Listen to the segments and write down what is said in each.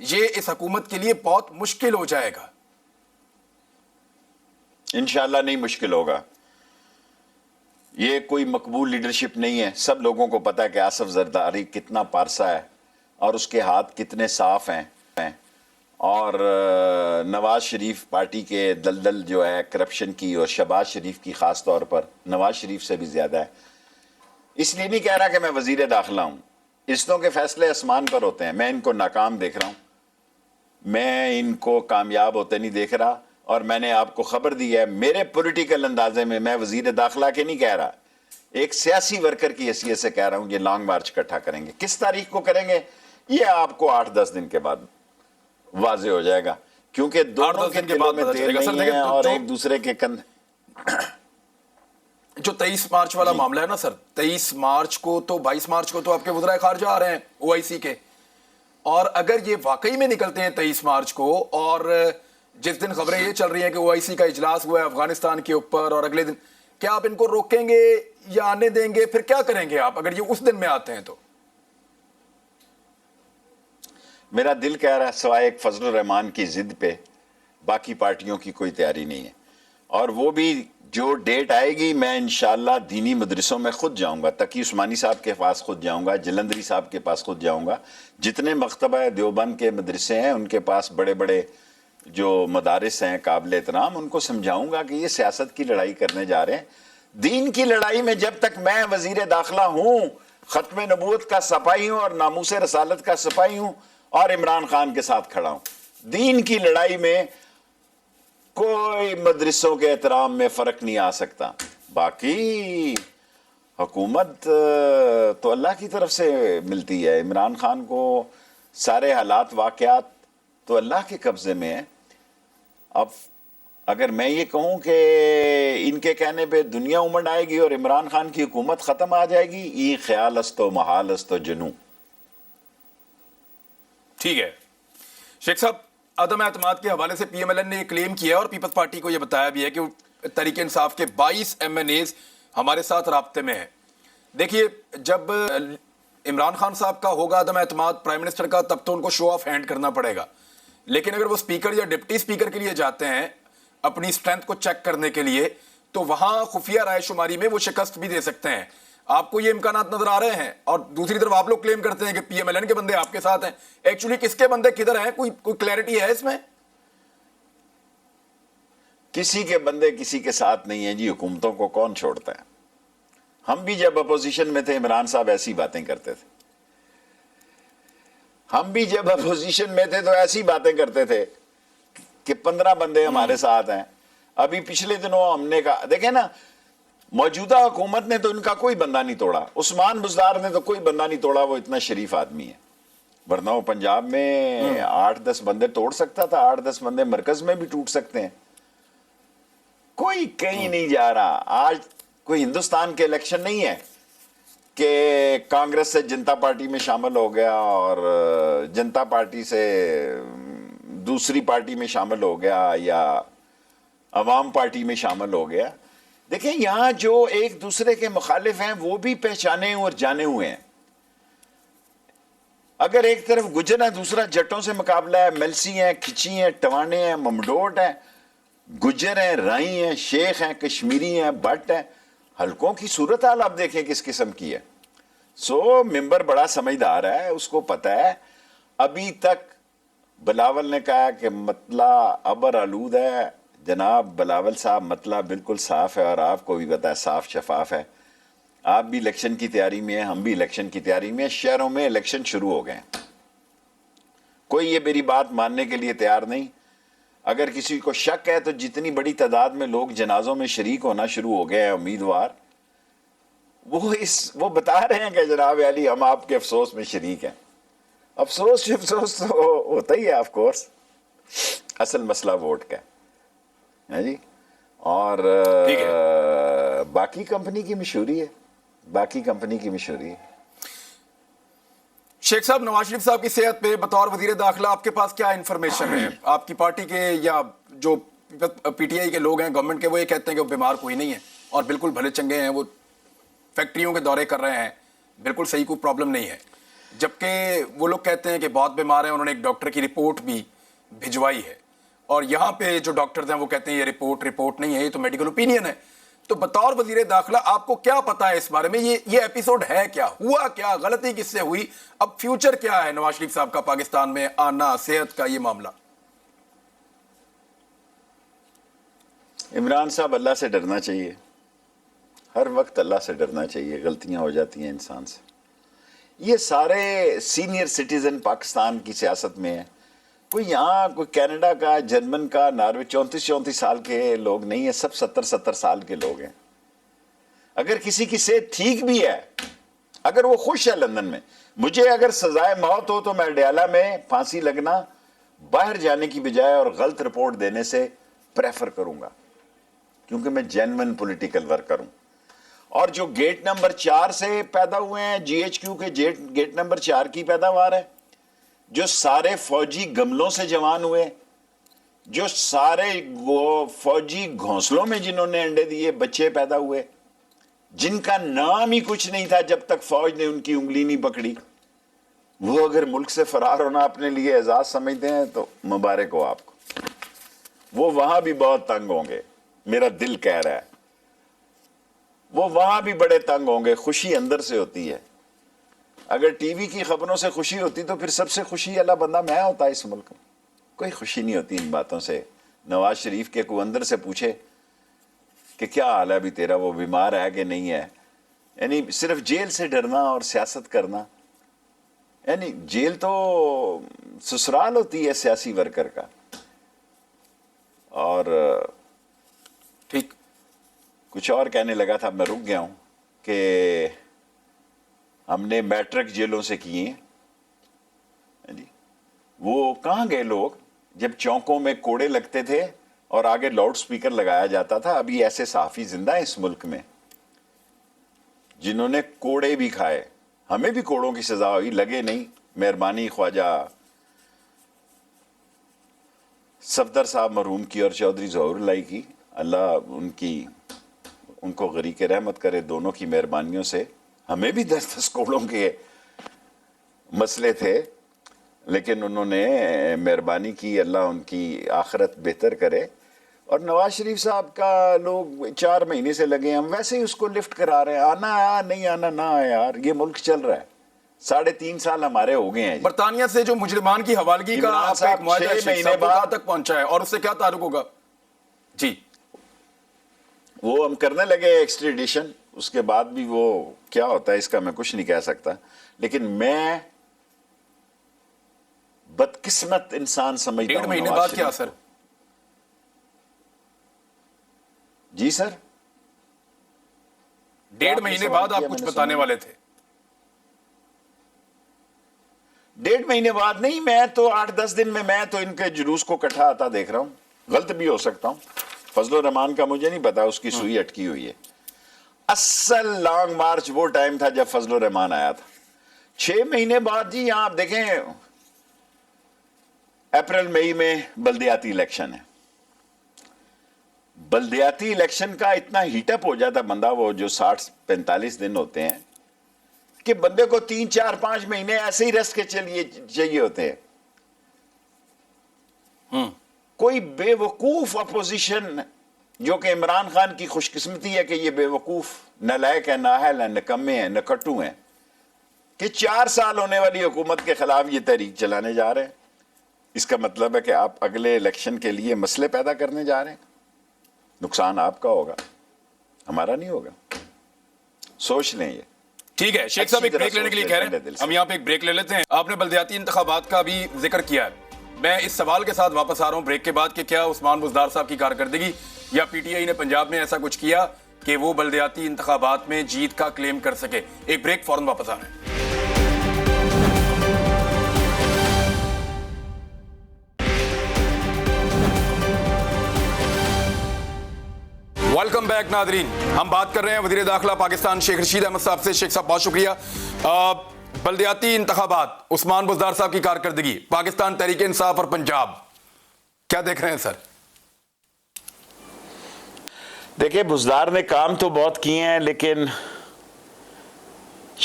یہ اس حکومت کے لیے بہت مشکل ہو جائے گا؟ انشاءاللہ نہیں مشکل ہوگا. یہ کوئی مقبول لیڈرشپ نہیں ہے. سب لوگوں کو پتا ہے کہ آصف زرداری کتنا پارسا ہے اور اس کے ہاتھ کتنے صاف ہیں, اور نواز شریف پارٹی کے دلدل جو ہے کرپشن کی, اور شہباز شریف کی خاص طور پر نواز شریف سے بھی زیادہ ہے. اس لیے نہیں کہہ رہا کہ میں وزیر داخلہ ہوں. رشتوں کے فیصلے آسمان پر ہوتے ہیں. میں ان کو ناکام دیکھ رہا ہوں, میں ان کو کامیاب ہوتے نہیں دیکھ رہا. اور میں نے آپ کو خبر دی ہے, میرے پولیٹیکل اندازے میں میں وزیر داخلہ کے نہیں کہہ رہا, ایک سیاسی ورکر کی حیثیت سے کہہ رہا ہوں, یہ لانگ مارچ اکٹھا کریں گے. کس تاریخ کو کریں گے یہ آپ کو 8-10 دن کے بعد واضح ہو جائے گا, کیونکہ دونوں کے دلوں میں تیل نہیں ہے اور ایک دوسرے کے جو 23 مارچ والا معاملہ ہے نا سر, 23 مارچ کو تو 22 مارچ کو تو آپ کے وزرائے خارجہ آ رہے ہیں OIC کے, اور اگر یہ واقعی میں نکلتے ہیں 23 مارچ کو, اور جس دن خبریں یہ چل رہی ہیں کہ OIC کا اجلاس ہوا ہے افغانستان کے اوپر, اور اگلے دن کیا آپ ان کو روکیں گے یا آنے دیں گے؟ پھر کیا کریں گے آپ اگر یہ اس دن میں آتے ہیں تو؟ میرا دل کہہ رہا ہے سوائے ایک فضل الرحمان کی ضد پہ باقی پارٹیوں کی کوئی تیاری نہیں ہے. اور وہ بھی جو ڈیٹ آئے گی میں انشاءاللہ دینی مدرسوں میں خود جاؤں گا. تقی عثمانی صاحب کے پاس خود جاؤں گا, جلندری صاحب کے پاس خود جاؤں گا. جتنے مکتبہ دیوبند کے مدرسے ہیں ان کے پاس بڑے بڑے جو مدارس ہیں قابل احترام, ان کو سمجھاؤں گا کہ یہ سیاست کی لڑائی کرنے جا رہے ہیں. دین کی لڑائی میں جب تک میں وزیر داخلہ ہوں, ختم نبوت کا سپاہی ہوں اور ناموس رسالت کا سپاہی ہوں اور عمران خان کے ساتھ کھڑا ہوں. دین کی لڑائی میں کوئی مدرسوں کے احترام میں فرق نہیں آ سکتا. باقی حکومت تو اللہ کی طرف سے ملتی ہے. عمران خان کو سارے حالات واقعات تو اللہ کے قبضے میں ہے. اب اگر میں یہ کہوں کہ ان کے کہنے پہ دنیا امنڈ آئے گی اور عمران خان کی حکومت ختم آ جائے گی, یہ خیال است و محال است و جنوں. ٹھیک ہے شیخ صاحب, عدم اعتماد کے حوالے سے PMLN نے یہ کلیم کیا اور پیپلز پارٹی کو یہ بتایا بھی ہے کہ تحریک انصاف کے 22 MNAs ہمارے ساتھ رابطے میں ہیں. دیکھیے جب عمران خان صاحب کا ہوگا عدم اعتماد پرائم منسٹر کا, تب تو ان کو شو آف ہینڈ کرنا پڑے گا. لیکن اگر وہ اسپیکر یا ڈپٹی اسپیکر کے لیے جاتے ہیں اپنی اسٹرینتھ کو چیک کرنے کے لیے, تو وہاں خفیہ رائے شماری میں وہ شکست بھی دے سکتے ہیں. آپ کو یہ امکانات نظر آ رہے ہیں؟ اور دوسری طرف آپ لوگ کلیم کرتے ہیں کہ PMLN کے بندے آپ کے ساتھ ہیں. ایکچولی کس کے بندے کدھر ہیں, کوئی کلیئرٹی ہے اس میں؟ کسی کے بندے کسی کے ساتھ نہیں ہیں جی. حکومتوں کو کون چھوڑتا ہے؟ ہم بھی جب اپوزیشن میں تھے عمران صاحب ایسی باتیں کرتے تھے. ہم بھی جب اپوزیشن میں تھے تو ایسی باتیں کرتے تھے کہ 15 بندے ہمارے ساتھ ہیں. ابھی پچھلے دنوں ہم نے کہا, دیکھیں نا, موجودہ حکومت نے تو ان کا کوئی بندہ نہیں توڑا. عثمان بزدار نے تو کوئی بندہ نہیں توڑا, وہ اتنا شریف آدمی ہے. ورنہ وہ پنجاب میں 8-10 بندے توڑ سکتا تھا, 8-10 بندے مرکز میں بھی ٹوٹ سکتے ہیں. کوئی کہیں نہیں جا رہا. آج کوئی ہندوستان کے الیکشن نہیں ہے کہ کانگریس سے جنتا پارٹی میں شامل ہو گیا اور جنتا پارٹی سے دوسری پارٹی میں شامل ہو گیا یا عوام پارٹی میں شامل ہو گیا. دیکھیں یہاں جو ایک دوسرے کے مخالف ہیں وہ بھی پہچانے اور جانے ہوئے ہیں. اگر ایک طرف گجر ہے, دوسرا جٹوں سے مقابلہ ہے. ملسی ہیں, کھچی ہیں, ٹوانے ہیں, ممڈوٹ ہیں, گجر ہیں, رائی ہیں, شیخ ہیں, کشمیری ہیں, بٹ ہیں. حلقوں کی صورتحال آپ دیکھیں کس قسم کی ہے. سو ممبر بڑا سمجھدار ہے, اس کو پتہ ہے. ابھی تک بلاول نے کہا کہ مطلع ابر آلود ہے. جناب بلاول صاحب مطلع بالکل صاف ہے, اور آپ کو بھی پتہ ہے صاف شفاف ہے. آپ بھی الیکشن کی تیاری میں ہیں, ہم بھی الیکشن کی تیاری میں ہیں. شہروں میں الیکشن شروع ہو گئے ہیں. کوئی یہ میری بات ماننے کے لیے تیار نہیں. اگر کسی کو شک ہے تو جتنی بڑی تعداد میں لوگ جنازوں میں شریک ہونا شروع ہو گئے ہیں امیدوار, وہ بتا رہے ہیں کہ جناب علی ہم آپ کے افسوس میں شریک ہیں. افسوس تو ہوتا ہی ہے آف کورس. اصل مسئلہ ووٹ کا ہے جی. اور باقی کمپنی کی مشہوری ہے, باقی کمپنی کی مشہوری ہے. شیخ صاحب, نواز شریف صاحب کی صحت پہ بطور وزیر داخلہ آپ کے پاس کیا انفارمیشن ہے؟ آپ کی پارٹی کے یا جو PTI کے لوگ ہیں گورنمنٹ کے, وہ یہ کہتے ہیں کہ وہ بیمار کوئی نہیں ہے اور بالکل بھلے چنگے ہیں, وہ فیکٹریوں کے دورے کر رہے ہیں, بالکل صحیح, کوئی پرابلم نہیں ہے. جبکہ وہ لوگ کہتے ہیں کہ بہت بیمار ہیں, انہوں نے ایک ڈاکٹر کی رپورٹ بھی بھجوائی ہے, اور یہاں پہ جو ڈاکٹرز ہیں وہ کہتے ہیں یہ رپورٹ نہیں ہے, یہ تو میڈیکل اوپینین ہے. تو بطور وزیر داخلہ آپ کو کیا پتا ہے اس بارے میں, یہ ایپیسوڈ ہے کیا, ہوا کیا, غلطی کس سے ہوئی, اب فیوچر کیا ہے نواز شریف صاحب کا پاکستان میں آنا, صحت کا یہ معاملہ؟ عمران صاحب, اللہ سے ڈرنا چاہیے, ہر وقت اللہ سے ڈرنا چاہیے, غلطیاں ہو جاتی ہیں انسان سے. یہ سارے سینئر سٹیزن پاکستان کی سیاست میں ہیں, کوئی یہاں کوئی کینیڈا کا, جرمن کا, ناروے 34 سال کے لوگ نہیں ہیں, سب 70 سال کے لوگ ہیں. اگر کسی کی صحت ٹھیک بھی ہے, اگر وہ خوش ہے لندن میں, مجھے اگر سزائے موت ہو تو میں ڈیالہ میں پھانسی لگنا باہر جانے کی بجائے اور غلط رپورٹ دینے سے پریفر کروں گا, کیونکہ میں جینوئن پولیٹیکل ورکر ہوں. اور جو گیٹ نمبر 4 سے پیدا ہوئے ہیں, جی ایچ کیو کے گیٹ نمبر 4 کی پیداوار ہے, جو سارے فوجی گملوں سے جوان ہوئے, جو سارے فوجی گھونسلوں میں جنہوں نے انڈے دیے بچے پیدا ہوئے, جن کا نام ہی کچھ نہیں تھا جب تک فوج نے ان کی انگلی نہیں پکڑی, وہ اگر ملک سے فرار ہونا اپنے لیے اعزاز سمجھتے ہیں تو مبارک ہو آپ کو. وہ وہاں بھی بہت تنگ ہوں گے, میرا دل کہہ رہا ہے, وہ وہاں بھی بڑے تنگ ہوں گے. خوشی اندر سے ہوتی ہے. اگر ٹی وی کی خبروں سے خوشی ہوتی تو پھر سب سے خوشی والا بندہ میں ہوتا اس ملک میں. کوئی خوشی نہیں ہوتی ان باتوں سے. نواز شریف کے کو اندر سے پوچھے کہ کیا حال ہے ابھی تیرا, وہ بیمار ہے کہ نہیں ہے, یعنی صرف جیل سے ڈرنا اور سیاست کرنا, یعنی جیل تو سسرال ہوتی ہے سیاسی ورکر کا. اور ٹھیک, کچھ اور کہنے لگا تھا, میں رک گیا ہوں, کہ ہم نے میٹرک جیلوں سے کیے ہیں. وہ کہاں گئے لوگ جب چوکوں میں کوڑے لگتے تھے اور آگے لاؤڈ سپیکر لگایا جاتا تھا؟ ابھی ایسے صحافی زندہ ہیں اس ملک میں جنہوں نے کوڑے بھی کھائے. ہمیں بھی کوڑوں کی سزا ہوئی, لگے نہیں. مہربانی خواجہ صفدر صاحب مرحوم کی اور چودھری ظہور اللہ کی, اللہ ان کو غریق رحمت کرے, دونوں کی مہربانیوں سے. ہمیں بھی 10 کوڑوں کے مسئلے تھے, لیکن انہوں نے مہربانی کی, اللہ ان کی آخرت بہتر کرے. اور نواز شریف صاحب کا لوگ 4 مہینے سے لگے, ہم ویسے ہی اس کو لفٹ کرا رہے ہیں. آنا ہے نہیں آنا نہ ہے یار, یہ ملک چل رہا ہے. 3.5 سال ہمارے ہو گئے ہیں. برطانیہ سے جو مجرمان کی حوالگی کا آپ کا ایک معاہدہ ہے, 6 مہینے کہاں بعد تک پہنچا ہے اور اس سے کیا تعلق ہوگا؟ جی, وہ ہم کرنے لگے ایکسٹریڈیشن, اس کے بعد بھی وہ کیا ہوتا ہے اس کا میں کچھ نہیں کہہ سکتا. لیکن میں بدقسمت انسان سمجھتا ہوں. 1.5 مہینے بعد کیا سر؟ جی سر, 1.5 مہینے بعد آپ کچھ بتانے والے تھے. 1.5 مہینے بعد نہیں, میں تو 8-10 دن میں تو ان کے جلوس کو کٹھا آتا دیکھ رہا ہوں. غلط بھی ہو سکتا ہوں. فضل الرحمان کا مجھے نہیں پتا, اس کی سوئی اٹکی ہوئی ہے. اصل لانگ مارچ وہ ٹائم تھا جب فضل الرحمان آیا تھا. 6 مہینے بعد جی یہاں آپ دیکھیں اپریل مئی میں بلدیاتی الیکشن ہے. بلدیاتی الیکشن کا اتنا ہیٹ اپ ہو جاتا بندہ, وہ جو 60-45 دن ہوتے ہیں, کہ بندے کو 3-4-5 مہینے ایسے ہی ریسٹ کے چاہیے ہوتے ہیں. کوئی بے وقوف اپوزیشن, جو کہ عمران خان کی خوش قسمتی ہے کہ یہ بے وقوف نالائق ہے, نااہل ہے, نکمے ہیں, نکٹو ہیں, کہ 4 سال ہونے والی حکومت کے خلاف یہ تحریک چلانے جا رہے ہیں. اس کا مطلب ہے کہ آپ اگلے الیکشن کے لیے مسئلے پیدا کرنے جا رہے ہیں. نقصان آپ کا ہوگا, ہمارا نہیں ہوگا. سوچ لیں یہ. ٹھیک ہے شیخ صاحب, ایک بریک لینے کے لیے کہہ رہے ہیں, ہم یہاں پہ ایک بریک لے لیتے ہیں. آپ نے بلدیاتی انتخابات کا بھی ذکر کیا ہے, میں اس سوال کے ساتھ واپس آ رہا ہوں بریک کے بعد, کہ کیا عثمان بزدار صاحب کی کارکردگی یا پی ٹی آئی نے پنجاب میں ایسا کچھ کیا کہ وہ بلدیاتی انتخابات میں جیت کا کلیم کر سکے. ایک بریک, فوراً واپس آ رہے ہیں. ویلکم بیک ناظرین, ہم بات کر رہے ہیں وزیر داخلہ پاکستان شیخ رشید احمد صاحب سے. شیخ صاحب بہت شکریہ. بلدیاتی انتخابات, عثمان بزدار صاحب کی کارکردگی, پاکستان تحریک انصاف اور پنجاب, کیا دیکھ رہے ہیں سر؟ دیکھیں, بزدار نے کام تو بہت کیے ہیں, لیکن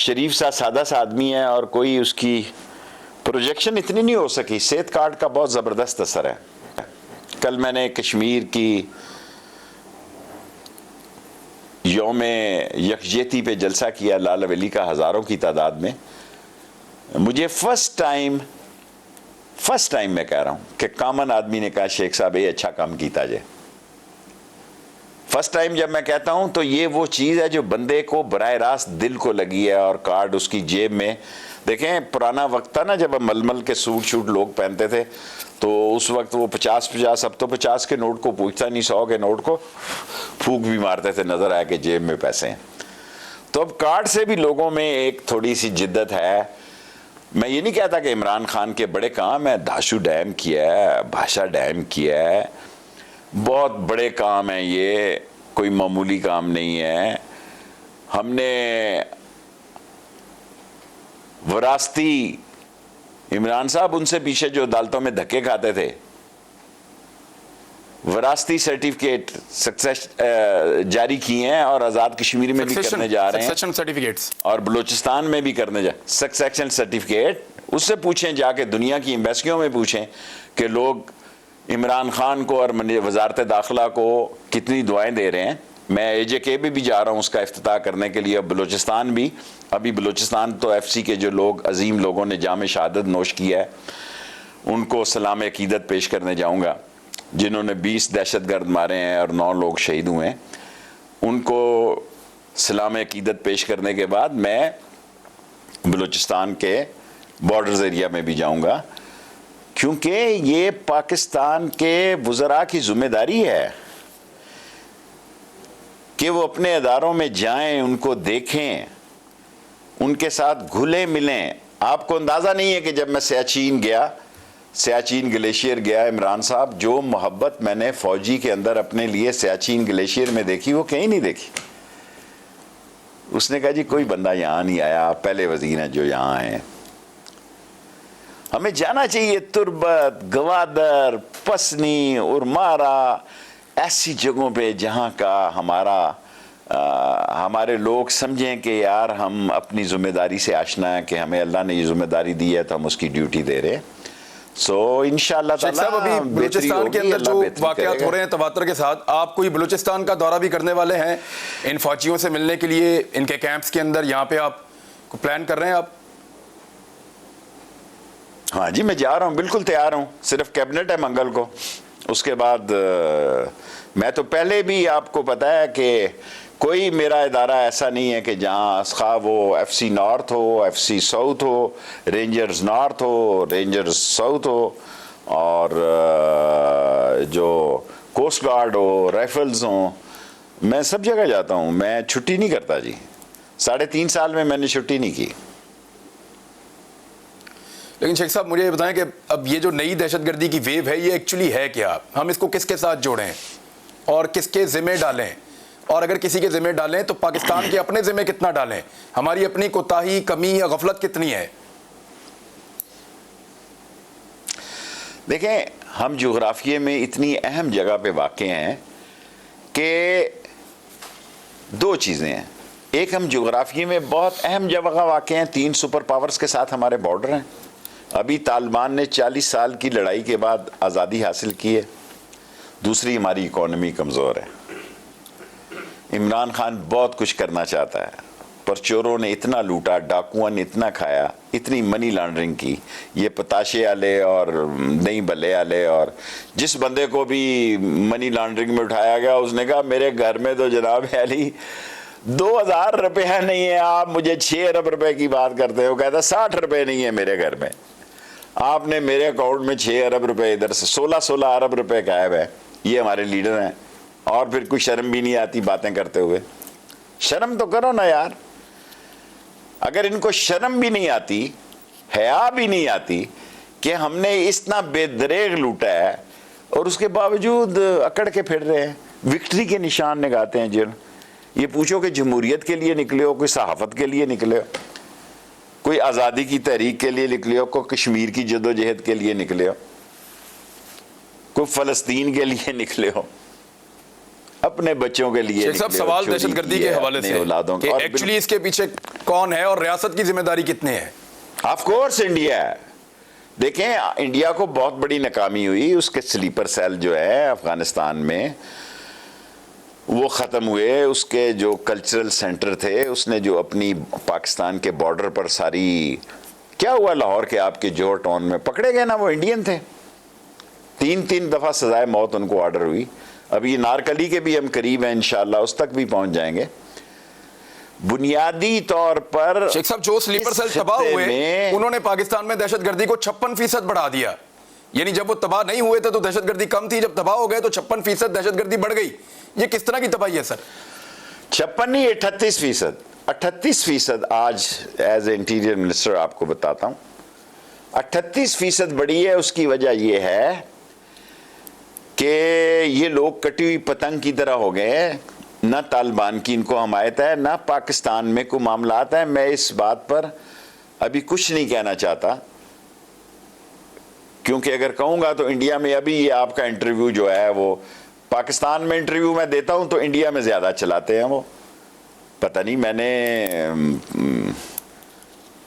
شریف سا سادہ سا آدمی ہے اور کوئی اس کی پروجیکشن اتنی نہیں ہو سکی. صحت کارڈ کا بہت زبردست اثر ہے. کل میں نے کشمیر کی یوم یکجہتی پہ جلسہ کیا لال ویلی کا ہزاروں کی تعداد میں. مجھے فرسٹ ٹائم میں کہہ رہا ہوں کہ کامن آدمی نے کہا شیخ صاحب یہ اچھا کام کیتا جائے. فرسٹ ٹائم جب میں کہتا ہوں تو یہ وہ چیز ہے جو بندے کو براہ راست دل کو لگی ہے. اور کارڈ اس کی جیب میں. دیکھیں پرانا وقت تھا نا جب ململ کے سوٹ شوٹ لوگ پہنتے تھے تو اس وقت وہ 50 اب تو 50 کے نوٹ کو پوچھتا نہیں, 100 کے نوٹ کو پھونک بھی مارتے تھے, نظر آیا کہ جیب میں پیسے ہیں. تو اب کارڈ سے بھی لوگوں میں ایک تھوڑی سی جدت ہے. میں یہ نہیں کہتا کہ عمران خان کے بڑے کام ہیں, دھاشو ڈیم کیا ہے, بھاشا ڈیم کیا ہے, بہت بڑے کام ہیں, یہ کوئی معمولی کام نہیں ہے. ہم نے وراثتی عمران صاحب ان سے پیچھے جو عدالتوں میں دھکے کھاتے تھے, وراثتی سرٹیفکیٹ جاری کیے ہیں اور آزاد کشمیر میں بھی کرنے جا رہے ہیں اور بلوچستان میں بھی کرنے سکسیشن سرٹیفکیٹ. اس سے پوچھیں جا کے, دنیا کی ایمبیسیوں میں پوچھیں کہ لوگ عمران خان کو اور وزارت داخلہ کو کتنی دعائیں دے رہے ہیں. میں AJK بھی جا رہا ہوں اس کا افتتاح کرنے کے لیے. بلوچستان بھی, ابھی بلوچستان تو FC کے جو لوگ عظیم لوگوں نے جام شہادت نوش کیا ہے ان کو سلام عقیدت پیش کرنے جاؤں گا, جنہوں نے 20 دہشت گرد مارے ہیں اور 9 لوگ شہید ہوئے ہیں. ان کو سلام عقیدت پیش کرنے کے بعد میں بلوچستان کے بارڈرز ایریا میں بھی جاؤں گا, کیونکہ یہ پاکستان کے وزراء کی ذمہ داری ہے کہ وہ اپنے اداروں میں جائیں, ان کو دیکھیں, ان کے ساتھ گھلے ملیں. آپ کو اندازہ نہیں ہے کہ جب میں سیاچین گلیشیئر گیا عمران صاحب, جو محبت میں نے فوجی کے اندر اپنے لیے سیاچین گلیشیئر میں دیکھی وہ کہیں نہیں دیکھی. اس نے کہا جی کوئی بندہ یہاں نہیں آیا, آپ پہلے وزیر ہیں جو یہاں ہیں. ہمیں جانا چاہیے تربت, گوادر, پسنی, ارمارا, ایسی جگہوں پہ جہاں کا ہمارے لوگ سمجھیں کہ یار ہم اپنی ذمہ داری سے آشنا ہے, کہ ہمیں اللہ نے یہ ذمہ داری دی ہے تو ہم اس کی ڈیوٹی دے رہے. سو انشاءاللہ تعالی صاحب ابھی بلوچستان کے اندر جو واقعات ہو رہے ہیں تواتر کے ساتھ, آپ کوئی بلوچستان کا دورہ بھی کرنے والے ہیں ان فوجیوں سے ملنے کے لیے, ان کے کیمپس کے اندر یہاں پہ آپ کو پلان کر رہے ہیں آپ؟ ہاں جی میں جا رہا ہوں, بالکل تیار ہوں. صرف کیبنٹ ہے منگل کو, اس کے بعد میں تو پہلے بھی آپ کو پتا ہے کہ کوئی میرا ادارہ ایسا نہیں ہے کہ جہاں خواہ وہ FC نارتھ ہو, FC ساؤتھ ہو, رینجرز نارتھ ہو, رینجرز ساؤتھ ہو, اور جو کوسٹ گارڈ ہو, رائفلز ہوں, میں سب جگہ جاتا ہوں. میں چھٹی نہیں کرتا جی, 3.5 سال میں نے چھٹی نہیں کی. لیکن شیخ صاحب مجھے یہ بتائیں کہ اب یہ جو نئی دہشت گردی کی ویو ہے یہ ایکچولی ہے کیا؟ ہم اس کو کس کے ساتھ جوڑیں اور کس کے ذمہ ڈالیں, اور اگر کسی کے ذمہ ڈالیں تو پاکستان کے اپنے ذمہ کتنا ڈالیں؟ ہماری اپنی کوتاہی, کمی یا غفلت کتنی ہے؟ دیکھیں ہم جغرافیے میں اتنی اہم جگہ پہ واقع ہیں کہ 2 چیزیں ہیں. ایک, ہم جغرافیے میں بہت اہم جگہ واقع ہیں, 3 سپر پاورز کے ساتھ ہمارے بارڈر ہیں. ابھی طالبان نے 40 سال کی لڑائی کے بعد آزادی حاصل کی ہے. دوسری, ہماری اکانومی کمزور ہے. عمران خان بہت کچھ کرنا چاہتا ہے, پر چوروں نے اتنا لوٹا, ڈاکوؤں نے اتنا کھایا, اتنی منی لانڈرنگ کی. یہ پتاشے والے اور نئی بلے والے, اور جس بندے کو بھی منی لانڈرنگ میں اٹھایا گیا اس نے کہا میرے گھر میں تو جناب علی 2000 روپے نہیں ہے, آپ مجھے 6 ارب روپے کی بات کرتے ہو. کہتا 60 روپے نہیں ہے میرے گھر میں, آپ نے میرے اکاؤنٹ میں 6 ارب روپے, ادھر سے 16 ارب روپے غائب ہے. یہ ہمارے لیڈر ہیں, اور پھر کوئی شرم بھی نہیں آتی باتیں کرتے ہوئے. شرم تو کرو نا یار. اگر ان کو شرم بھی نہیں آتی, حیا بھی نہیں آتی کہ ہم نے اتنا بے دریغ لوٹا ہے, اور اس کے باوجود اکڑ کے پھر رہے ہیں, وکٹری کے نشان نگاتے ہیں. جن یہ پوچھو کہ جمہوریت کے لیے نکلے ہو, کوئی صحافت کے لیے نکلے ہو, کوئی آزادی کی تحریک کے لیے نکلے ہو, کوئی کشمیر کی جدوجہد کے لیے نکلے ہو, کوئی فلسطین کے لیے نکلے ہو, اپنے بچوں کے لیے. سب سوال دہشت گردی کے حوالے سے کہ ایکچولی اس کے پیچھے کون ہے اور ریاست کی ذمہ داری کتنے ہے؟ آف کورس انڈیا ہے. دیکھیں انڈیا کو بہت بڑی ناکامی ہوئی, اس کے سلیپر سیل جو ہے افغانستان میں وہ ختم ہوئے. اس کے جو کلچرل سینٹر تھے, اس نے جو اپنی پاکستان کے بارڈر پر ساری, کیا ہوا لاہور کے آپ کے جوہر ٹاؤن میں پکڑے گئے نا, وہ انڈین تھے, 3 دفعہ سزائے موت ان کو آرڈر ہوئی. اب یہ نارکلی کے بھی ہم قریب ہیں انشاءاللہ, اس تک بھی پہنچ جائیں گے. بنیادی طور پر شیخ صاحب جو سلیپر سیل تباہ ہوئے انہوں نے پاکستان میں دہشت گردی کو 56% بڑھا دیا. یعنی جب وہ تباہ نہیں ہوئے تھے تو دہشت گردی کم تھی, جب تباہ ہو گئے تو 56% دہشت گردی بڑھ گئی. یہ کس طرح کی تباہی ہے سر؟ 56 نہیں 38%. 38% آج ایز اے انٹیریئر منسٹر آپ کو بتاتا ہوں, 38% بڑھی ہے. اس کی وجہ یہ ہے کہ یہ لوگ کٹی ہوئی پتنگ کی طرح ہو گئے ہیں. نہ طالبان کی ان کو حمایت ہے, نہ پاکستان میں کوئی معاملات ہیں. میں اس بات پر ابھی کچھ نہیں کہنا چاہتا, کیونکہ اگر کہوں گا تو انڈیا میں ابھی یہ آپ کا انٹرویو جو ہے وہ پاکستان میں انٹرویو میں دیتا ہوں تو انڈیا میں زیادہ چلاتے ہیں وہ. پتہ نہیں میں نے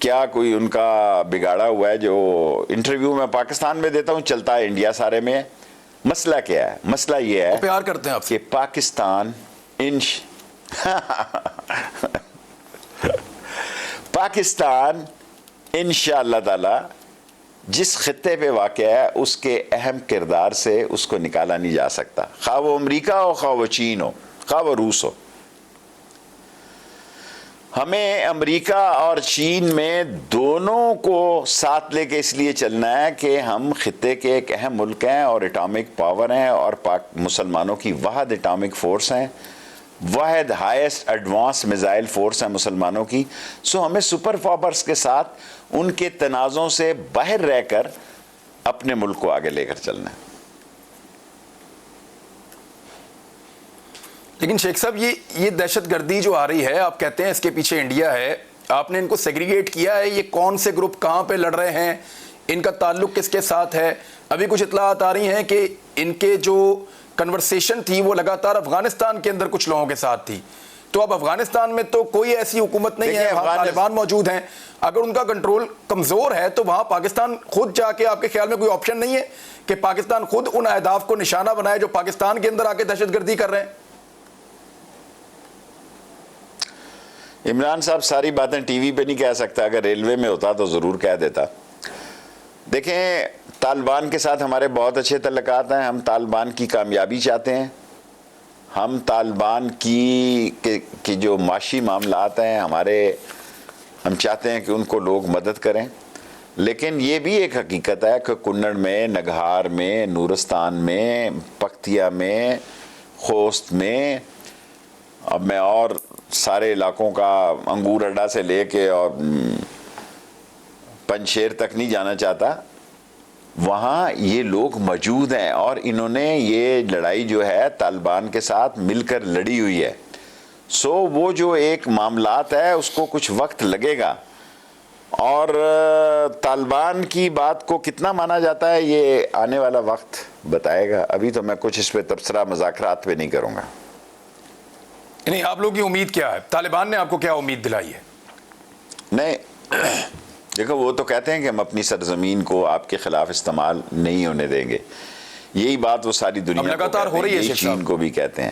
کیا کوئی ان کا بگاڑا ہوا ہے جو انٹرویو میں پاکستان میں دیتا ہوں چلتا ہے انڈیا سارے میں. مسئلہ کیا ہے؟ مسئلہ یہ ہے پیار کرتے ہیں آپ کہ پاکستان پاکستان انشاءاللہ تعالی جس خطے پہ واقع ہے اس کے اہم کردار سے اس کو نکالا نہیں جا سکتا, خواہ وہ امریکہ ہو, خواہ وہ چین ہو, خواہ وہ روس ہو. ہمیں امریکہ اور چین میں دونوں کو ساتھ لے کے اس لیے چلنا ہے کہ ہم خطے کے ایک اہم ملک ہیں اور اٹامک پاور ہیں, اور مسلمانوں کی واحد اٹامک فورس ہیں, واحد ہائیسٹ ایڈوانس میزائل فورس ہے مسلمانوں کی. سو ہمیں سپر پاورز کے ساتھ ان کے تنازعوں سے باہر رہ کر اپنے ملک کو آگے لے کر چلنا ہے. لیکن شیخ صاحب یہ دہشت گردی جو آ رہی ہے, آپ کہتے ہیں اس کے پیچھے انڈیا ہے, آپ نے ان کو سیگریگیٹ کیا ہے, یہ کون سے گروپ کہاں پہ لڑ رہے ہیں, ان کا تعلق کس کے ساتھ ہے؟ ابھی کچھ اطلاعات آ رہی ہیں کہ ان کے جو کنورسیشن تھی وہ لگاتار افغانستان کے اندر کچھ لوگوں کے ساتھ تھی. تو اب افغانستان میں تو کوئی ایسی حکومت نہیں ہے, وہاں طالبان موجود ہیں. اگر ان کا کنٹرول کمزور ہے تو وہاں پاکستان خود جا کے, آپ کے خیال میں کوئی آپشن نہیں ہے کہ پاکستان خود ان اہداف کو نشانہ بنائے جو پاکستان کے اندر آ کے دہشت گردی کر رہے ہیں؟ عمران صاحب ساری باتیں ٹی وی پہ نہیں کہہ سکتا, اگر ریلوے میں ہوتا تو ضرور کہہ دیتا. دیکھیں طالبان کے ساتھ ہمارے بہت اچھے تعلقات ہیں, ہم طالبان کی کامیابی چاہتے ہیں, ہم طالبان کی جو معاشی معاملات ہیں ہم چاہتے ہیں کہ ان کو لوگ مدد کریں. لیکن یہ بھی ایک حقیقت ہے کہ کنڑ میں, نگہار میں, نورستان میں, پکتیا میں, خوست میں, اب میں اور سارے علاقوں کا انگور اڈا سے لے کے اور پنشیر تک نہیں جانا چاہتا, وہاں یہ لوگ موجود ہیں اور انہوں نے یہ لڑائی جو ہے طالبان کے ساتھ مل کر لڑی ہوئی ہے. سو وہ جو ایک معاملات ہے اس کو کچھ وقت لگے گا, اور طالبان کی بات کو کتنا مانا جاتا ہے یہ آنے والا وقت بتائے گا. ابھی تو میں کچھ اس پہ تبصرہ مذاکرات پہ نہیں کروں گا. نہیں, آپ لوگوں کی امید کیا ہے؟ طالبان نے آپ کو کیا امید دلائی ہے؟ نہیں دیکھو, وہ تو کہتے ہیں کہ ہم اپنی سرزمین کو آپ کے خلاف استعمال نہیں ہونے دیں گے. یہی بات وہ ساری دنیا کو لگاتار ہو رہی ہے, چین کو بھی کہتے ہیں.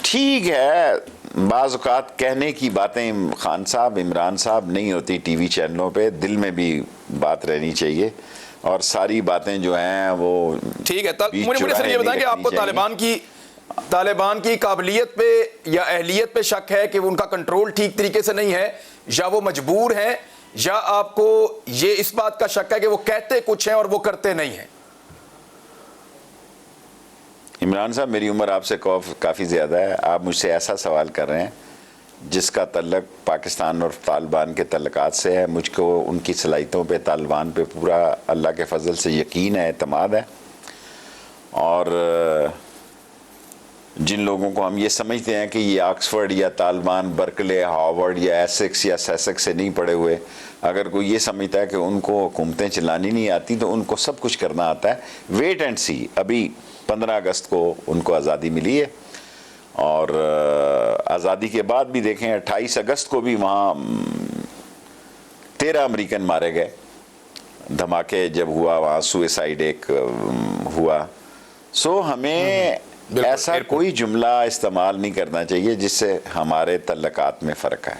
ٹھیک ہے, بعض اوقات کہنے کی باتیں خان صاحب, عمران صاحب نہیں ہوتی ٹی وی چینلوں پہ, دل میں بھی بات رہنی چاہیے, اور ساری باتیں جو ہیں وہ ٹھیک ہے. مجھے صرف یہ بتائیں کہ آپ کو طالبان کی قابلیت پہ یا اہلیت پہ شک ہے کہ ان کا کنٹرول ٹھیک طریقے سے نہیں ہے, یا وہ مجبور ہیں, یا آپ کو یہ اس بات کا شک ہے کہ وہ کہتے کچھ ہیں اور وہ کرتے نہیں ہیں؟ عمران صاحب میری عمر آپ سے کافی زیادہ ہے, آپ مجھ سے ایسا سوال کر رہے ہیں جس کا تعلق پاکستان اور طالبان کے تعلقات سے ہے. مجھ کو ان کی صلاحیتوں پہ, طالبان پہ پورا اللہ کے فضل سے یقین ہے, اعتماد ہے. اور جن لوگوں کو ہم یہ سمجھتے ہیں کہ یہ آکسفورڈ یا طالبان برکلے, ہارورڈ یا ایسکس یا سیسکس سے نہیں پڑے ہوئے, اگر کوئی یہ سمجھتا ہے کہ ان کو حکومتیں چلانی نہیں آتی تو ان کو سب کچھ کرنا آتا ہے. ویٹ اینڈ سی. ابھی 15 اگست کو ان کو آزادی ملی ہے, اور آزادی کے بعد بھی دیکھیں 28 اگست کو بھی وہاں 13 امریکن مارے گئے، دھماکے جب ہوا وہاں سوئسائڈ ایک ہوا. سو ہمیں ایسا کوئی جملہ استعمال نہیں کرنا چاہیے جس سے ہمارے تعلقات میں فرق ہے.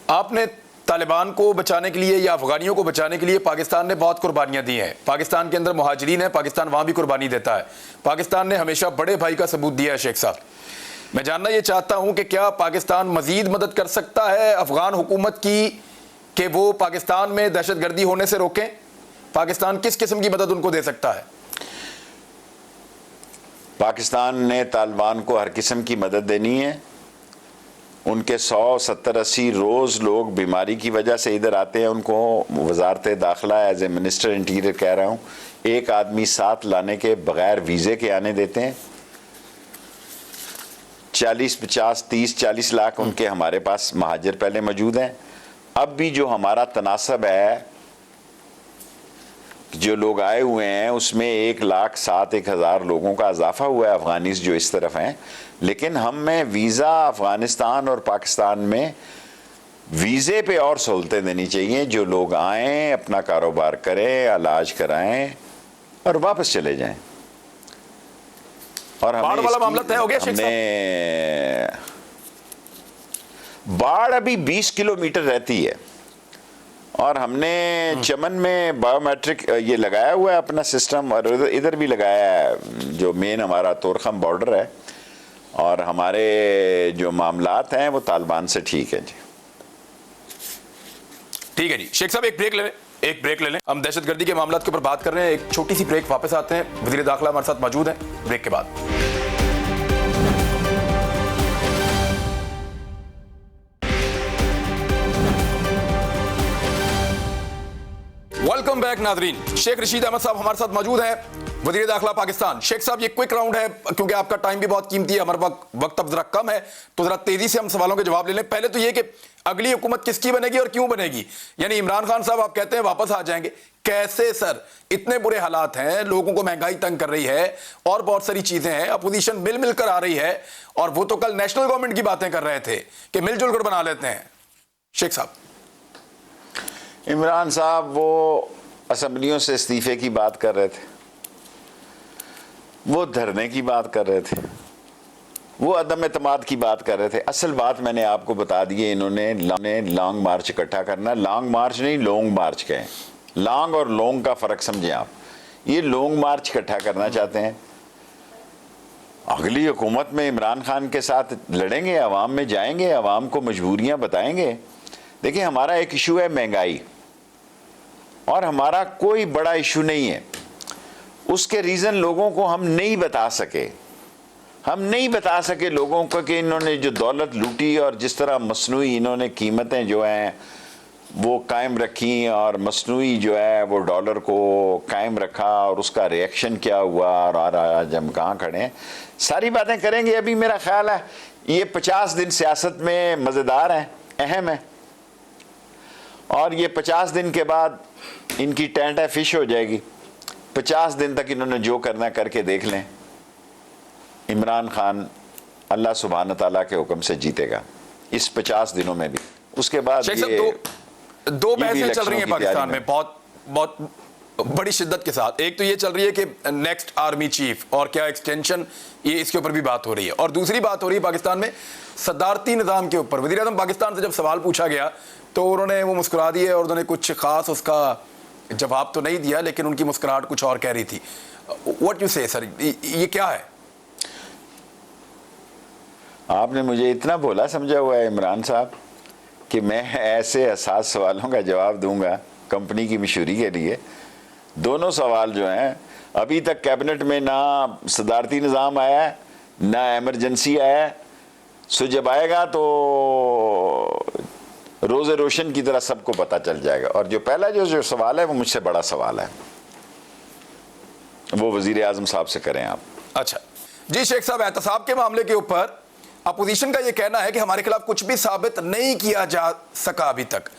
آپ نے طالبان کو بچانے کے لیے یا افغانیوں کو بچانے کے لیے پاکستان نے بہت قربانیاں دی ہیں. پاکستان کے اندر مہاجرین ہیں، پاکستان وہاں بھی قربانی دیتا ہے. پاکستان نے ہمیشہ بڑے بھائی کا ثبوت دیا ہے. شیخ صاحب، میں جاننا یہ چاہتا ہوں کہ کیا پاکستان مزید مدد کر سکتا ہے افغان حکومت کی کہ وہ پاکستان میں دہشت گردی ہونے سے روکیں؟ پاکستان کس قسم کی مدد ان کو دے سکتا ہے؟ پاکستان نے طالبان کو ہر قسم کی مدد دینی ہے. ان کے 170-80 روز لوگ بیماری کی وجہ سے ادھر آتے ہیں. ان کو وزارت داخلہ ایز اے منسٹر انٹیریئر کہہ رہا ہوں، ایک آدمی ساتھ لانے کے بغیر ویزے کے آنے دیتے ہیں. 40 لاکھ ان کے ہمارے پاس مہاجر پہلے موجود ہیں. اب بھی جو ہمارا تناسب ہے، جو لوگ آئے ہوئے ہیں اس میں 1,07,000 لوگوں کا اضافہ ہوا ہے افغانیز جو اس طرف ہیں. لیکن ہم میں ویزا افغانستان اور پاکستان میں ویزے پہ اور سہولتیں دینی چاہیے. جو لوگ آئیں، اپنا کاروبار کریں، علاج کرائیں اور واپس چلے جائیں. اور باڑ والا معاملہ طے ہو گیا شیخ صاحب؟ باڑ ابھی 20 کلومیٹر رہتی ہے اور ہم نے چمن میں بایو میٹرک یہ لگایا ہوا ہے اپنا سسٹم، اور ادھر بھی لگایا ہے جو مین ہمارا تورخم بارڈر ہے. اور ہمارے جو معاملات ہیں وہ طالبان سے ٹھیک ہے. جی ٹھیک ہے جی. شیخ صاحب ایک بریک لے لیں. ہم دہشت گردی کے معاملات کے اوپر بات کر رہے ہیں. ایک چھوٹی سی بریک، واپس آتے ہیں. وزیر داخلہ ہمارے ساتھ موجود ہیں بریک کے بعد. ویلکم بیک ناظرین. شیخ رشید احمد صاحب ہمارے ساتھ موجود ہیں، وزیر داخلہ پاکستان. شیخ صاحب یہ کوئک راؤنڈ ہے کیونکہ آپ کا ٹائم بھی بہت قیمتی ہے، ہمارا وقت اب ذرا کم ہے، تو ذرا تیزی سے ہم سوالوں کے جواب لے لیں. پہلے تو یہ کہ اگلی حکومت کس کی بنے گی اور کیوں بنے گی؟ یعنی عمران خان صاحب آپ کہتے ہیں واپس آ جائیں گے، کیسے سر؟ اتنے برے حالات ہیں، لوگوں کو مہنگائی تنگ کر رہی ہے اور بہت ساری چیزیں ہیں، اپوزیشن مل کر آ رہی ہے، اور وہ تو کل نیشنل گورنمنٹ کی باتیں کر رہے تھے کہ مل جل کر بنا لیتے ہیں. شیخ صاحب، عمران صاحب وہ اسمبلیوں سے استعفے کی بات کر رہے تھے، وہ دھرنے کی بات کر رہے تھے، وہ عدم اعتماد کی بات کر رہے تھے. اصل بات میں نے آپ کو بتا دی، انہوں نے لانگ مارچ اکٹھا کرنا. لانگ مارچ نہیں، لونگ مارچ کہیں. لانگ اور لونگ کا فرق سمجھیں آپ. یہ لونگ مارچ اکٹھا کرنا چاہتے ہیں. اگلی حکومت میں عمران خان کے ساتھ لڑیں گے، عوام میں جائیں گے، عوام کو مجبوریاں بتائیں گے. دیکھیں ہمارا ایک ایشو ہے مہنگائی، اور ہمارا کوئی بڑا ایشو نہیں ہے. اس کے ریزن لوگوں کو ہم نہیں بتا سکے لوگوں کو کہ انہوں نے جو دولت لوٹی اور جس طرح مصنوعی انہوں نے قیمتیں جو ہیں وہ قائم رکھی، اور مصنوعی جو ہے وہ ڈالر کو قائم رکھا، اور اس کا ریئیکشن کیا ہوا، اور آج ہم کہاں کھڑے ہیں. ساری باتیں کریں گے. ابھی میرا خیال ہے یہ 50 دن سیاست میں مزیدار ہیں، اہم ہیں، اور یہ 50 دن کے بعد ان کی ٹینٹ ہے فش ہو جائے گی. 50 دن تک انہوں نے جو کرنا کر کے دیکھ لیں. عمران خان اللہ سبحانہ تعالیٰ کے حکم سے جیتے گا اس 50 دنوں میں بھی. اس کے بعد دو بحثیں چل رہی ہیں پاکستان میں بہت بڑی شدت کے ساتھ. ایک تو یہ چل رہی ہے کہ نیکسٹ آرمی چیف اور کیا ایکسٹینشن، یہ اس کے اوپر بھی بات ہو رہی ہے. اور دوسری بات ہو رہی ہے پاکستان میں صدارتی نظام کے اوپر. وزیر اعظم پاکستان سے جب سوال پوچھا گیا تو انہوں نے وہ مسکرا دیے، اور انہوں نے کچھ خاص اس کا جواب تو نہیں دیا، لیکن ان کی مسکراہٹ کچھ اور کہہ رہی تھی. واٹ یو سے سر، یہ کیا ہے؟ آپ نے مجھے اتنا بولا سمجھا ہوا ہے عمران صاحب کہ میں ایسے حساس سوالوں کا جواب دوں گا کمپنی کی مشہوری کے لیے. دونوں سوال جو ہیں ابھی تک کیبنٹ میں نہ صدارتی نظام آیا ہے نہ ایمرجنسی آیا ہے. سو جب آئے گا تو روز روشن کی طرح سب کو پتہ چل جائے گا. اور جو پہلا جو سوال ہے وہ مجھ سے بڑا سوال ہے، وہ وزیر اعظم صاحب سے کریں آپ. اچھا جی شیخ صاحب، احتساب کے معاملے کے اوپر اپوزیشن کا یہ کہنا ہے کہ ہمارے خلاف کچھ بھی ثابت نہیں کیا جا سکا ابھی تک،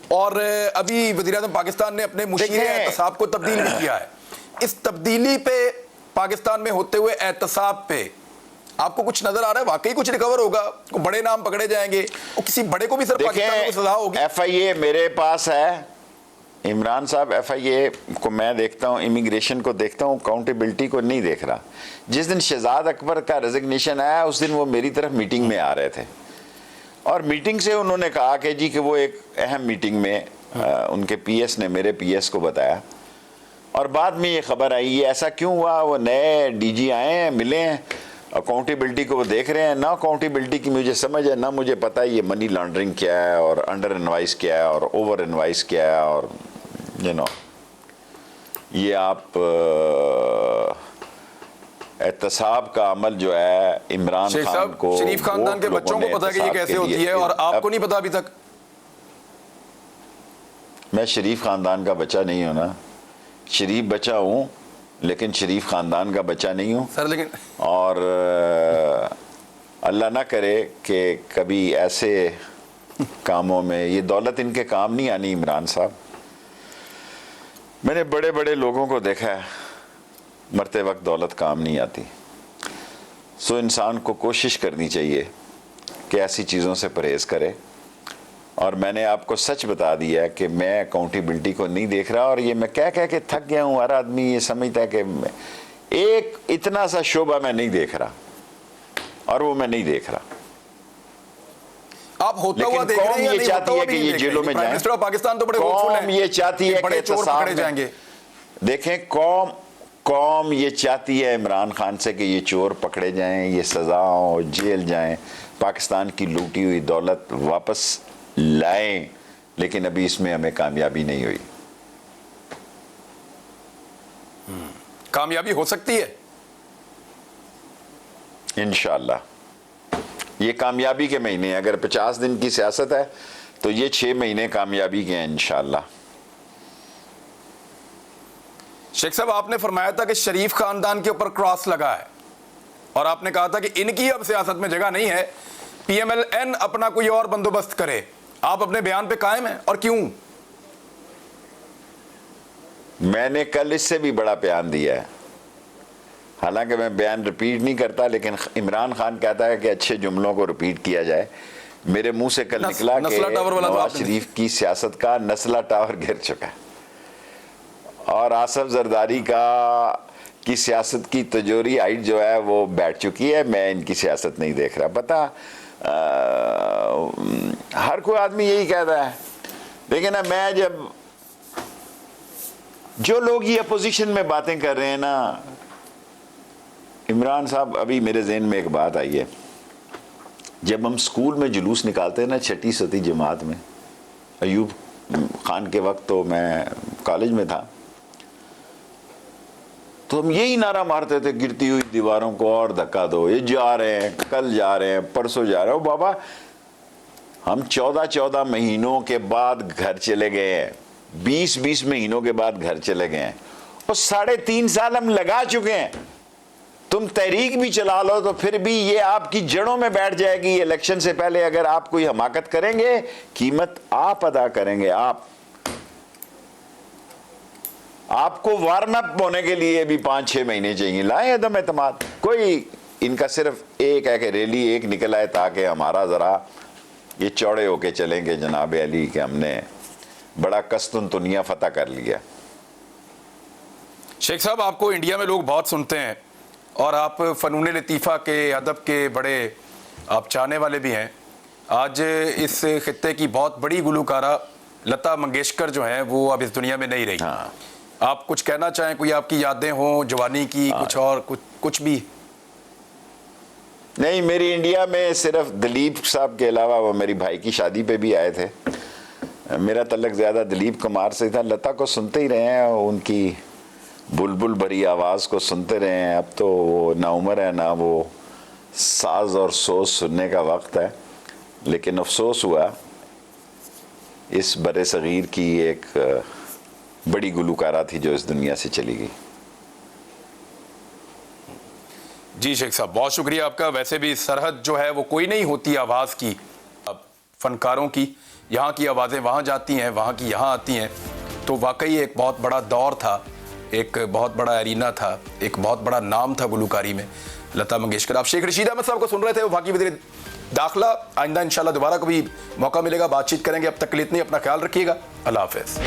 اور ابھی وزیر اعظم پاکستان نے اپنے مشیر احتساب کو تبدیل بھی کیا ہے. اس تبدیلی پہ، پاکستان میں ہوتے ہوئے احتساب پہ آپ کو کچھ نظر آ رہا ہے واقعی کچھ ریکور ہوگا, بڑے نام پکڑے جائیں گے, اور کسی بڑے کو بھی سر پاکستان کو سزا ہوگی؟ ایف آئی اے میرے پاس ہے عمران صاحب, ایف آئی اے کو میں دیکھتا ہوں, امیگریشن کو دیکھتا ہوں, اکاؤنٹیبلٹی کو نہیں دیکھ رہا. جس دن شہزاد اکبر کا ریزگنیشن آیا اس دن وہ میری طرف میٹنگ میں آ رہے تھے, اور میٹنگ سے انہوں نے کہا کہ جی کہ وہ ایک اہم میٹنگ میں ان کے پی ایس نے میرے پی ایس کو بتایا, اور بعد میں یہ خبر آئی یہ ایسا کیوں ہوا, وہ نئے ڈی جی آئے ہیں, ملے ہیں, اکاؤنٹیبلٹی کو وہ دیکھ رہے ہیں. نہ اکاؤنٹیبلٹی کی مجھے سمجھ ہے, نہ مجھے پتہ ہے یہ منی لانڈرنگ کیا ہے, اور انڈر انوائس کیا ہے, اور اوور انوائس کیا ہے, اور یہ آپ احتساب کا عمل جو ہے عمران خان کو, شریف خاندان کے بچوں کو پتا کہ یہ کیسے ہوتی ہے, اور آپ کو نہیں پتا ابھی تک؟ میں شریف خاندان کا بچہ نہیں ہوں نا, شریف بچہ ہوں لیکن شریف خاندان کا بچہ نہیں ہوں سر. لیکن اور اللہ نہ کرے کہ کبھی ایسے کاموں میں, یہ دولت ان کے کام نہیں آنی عمران صاحب. میں نے بڑے بڑے لوگوں کو دیکھا ہے مرتے وقت دولت کام نہیں آتی. سو انسان کو کوشش کرنی چاہیے کہ ایسی چیزوں سے پرہیز کرے, اور میں نے آپ کو سچ بتا دیا ہے کہ میں اکاؤنٹیبلٹی کو نہیں دیکھ رہا, اور یہ میں کہہ کے تھک گیا ہوں. ہر آدمی یہ سمجھتا ہے کہ ایک اتنا سا شعبہ میں نہیں دیکھ رہا, اور وہ میں نہیں دیکھ رہا. آپ ہوتا ہوا دیکھ رہے ہیں, یہ چاہتی ہے کہ یہ جیلوں میں جائیں, منسٹر آف پاکستان تو بڑے ہوپفل ہیں, قوم یہ چاہتی ہے کہ بڑے چور پکڑے جائیں گے. دیکھیں قوم یہ چاہتی ہے عمران خان سے کہ یہ چور پکڑے جائیں, یہ سزا ہو, جیل جائیں, پاکستان کی لوٹی ہوئی دولت واپس لائیں, لیکن ابھی اس میں ہمیں کامیابی نہیں ہوئی. کامیابی ہو سکتی ہے انشاءاللہ. یہ کامیابی کے مہینے ہیں, اگر 50 دن کی سیاست ہے تو یہ 6 مہینے کامیابی کے ہیں انشاءاللہ. شیخ صاحب, آپ نے فرمایا تھا کہ شریف خاندان کے اوپر کراس لگا ہے, اور آپ نے کہا تھا کہ ان کی اب سیاست میں جگہ نہیں ہے, پی ایم ایل این اپنا کوئی اور بندوبست کرے. آپ اپنے بیان پہ قائم ہیں, اور کیوں؟ میں نے کل اس سے بھی بڑا بیان دیا ہے, حالانکہ میں بیان رپیٹ نہیں کرتا, لیکن عمران خان کہتا ہے کہ اچھے جملوں کو رپیٹ کیا جائے. میرے منہ سے کل نکلا کہ نواز شریف کی سیاست کا نسلہ ٹاور گر چکا ہے, اور آصف زرداری کی سیاست کی تجوری ہائٹ جو ہے وہ بیٹھ چکی ہے. میں ان کی سیاست نہیں دیکھ رہا. پتہ ہر کوئی آدمی یہی کہتا ہے, لیکن میں جب جو لوگ یہ اپوزیشن میں باتیں کر رہے ہیں نا, عمران صاحب ابھی میرے ذہن میں ایک بات آئی ہے. جب ہم سکول میں جلوس نکالتے ہیں نا 6ٹی 7ٹی جماعت میں, ایوب خان کے وقت تو میں کالج میں تھا, تو ہم یہی نعرہ مارتے تھے گرتی ہوئی دیواروں کو اور دھکا دو, یہ جا رہے ہیں, کل جا رہے ہیں, پرسوں جا رہے ہیں. بابا ہم 14 مہینوں کے بعد گھر چلے گئے ہیں, 20 مہینوں کے بعد گھر چلے گئے ہیں, اور 3.5 سال ہم لگا چکے ہیں. تم تحریک بھی چلا لو تو پھر بھی یہ آپ کی جڑوں میں بیٹھ جائے گی. الیکشن سے پہلے اگر آپ کوئی حماقت کریں گے, قیمت آپ ادا کریں گے. آپ کو وارم اپ ہونے کے لیے بھی 5-6 مہینے چاہیے. لائیں عدم اعتماد. کوئی ان کا صرف ایک ہے کہ ریلی ایک نکل آئے تاکہ ہمارا ذرا یہ چوڑے ہو کے چلیں گے جناب علی کہ ہم نے بڑا قسطن دنیا فتح کر لیا. شیخ صاحب, آپ کو انڈیا میں لوگ بہت سنتے ہیں, اور آپ فنون لطیفہ کے, ادب کے بڑے آپ چاہنے والے بھی ہیں. آج اس خطے کی بہت بڑی گلوکارہ لتا منگیشکر جو ہیں وہ اب اس دنیا میں نہیں رہی. آپ کچھ کہنا چاہیں, کوئی آپ کی یادیں ہوں جوانی کی, کچھ اور کچھ بھی؟ نہیں, میری انڈیا میں صرف دلیپ صاحب کے علاوہ وہ میری بھائی کی شادی پہ بھی آئے تھے. میرا تعلق زیادہ دلیپ کمار سے تھا. لتا کو سنتے ہی رہے ہیں, ان کی بلبل بھری آواز کو سنتے رہے ہیں. اب تو وہ نہ عمر ہے نہ وہ ساز اور سوز سننے کا وقت ہے. لیکن افسوس ہوا اس برے صغیر کی ایک بڑی گلوکارہ تھی جو اس دنیا سے چلی گئی. جی شیخ صاحب, بہت شکریہ آپ کا. ویسے بھی سرحد جو ہے وہ کوئی نہیں ہوتی آواز کی, فنکاروں کی. یہاں کی آوازیں وہاں جاتی ہیں, وہاں کی یہاں آتی ہیں. تو واقعی ایک بہت بڑا دور تھا ایک بہت بڑا ایرینا تھا, ایک بہت بڑا نام تھا گلوکاری میں, لتا منگیشکر. آپ شیخ رشید احمد صاحب کو سن رہے تھے, وفاقی وزیر داخلہ. آئندہ انشاءاللہ دوبارہ کبھی موقع ملے گا, بات چیت کریں گے. اب تک کے لیے اتنی, اپنا خیال رکھیے گا. اللہ حافظ.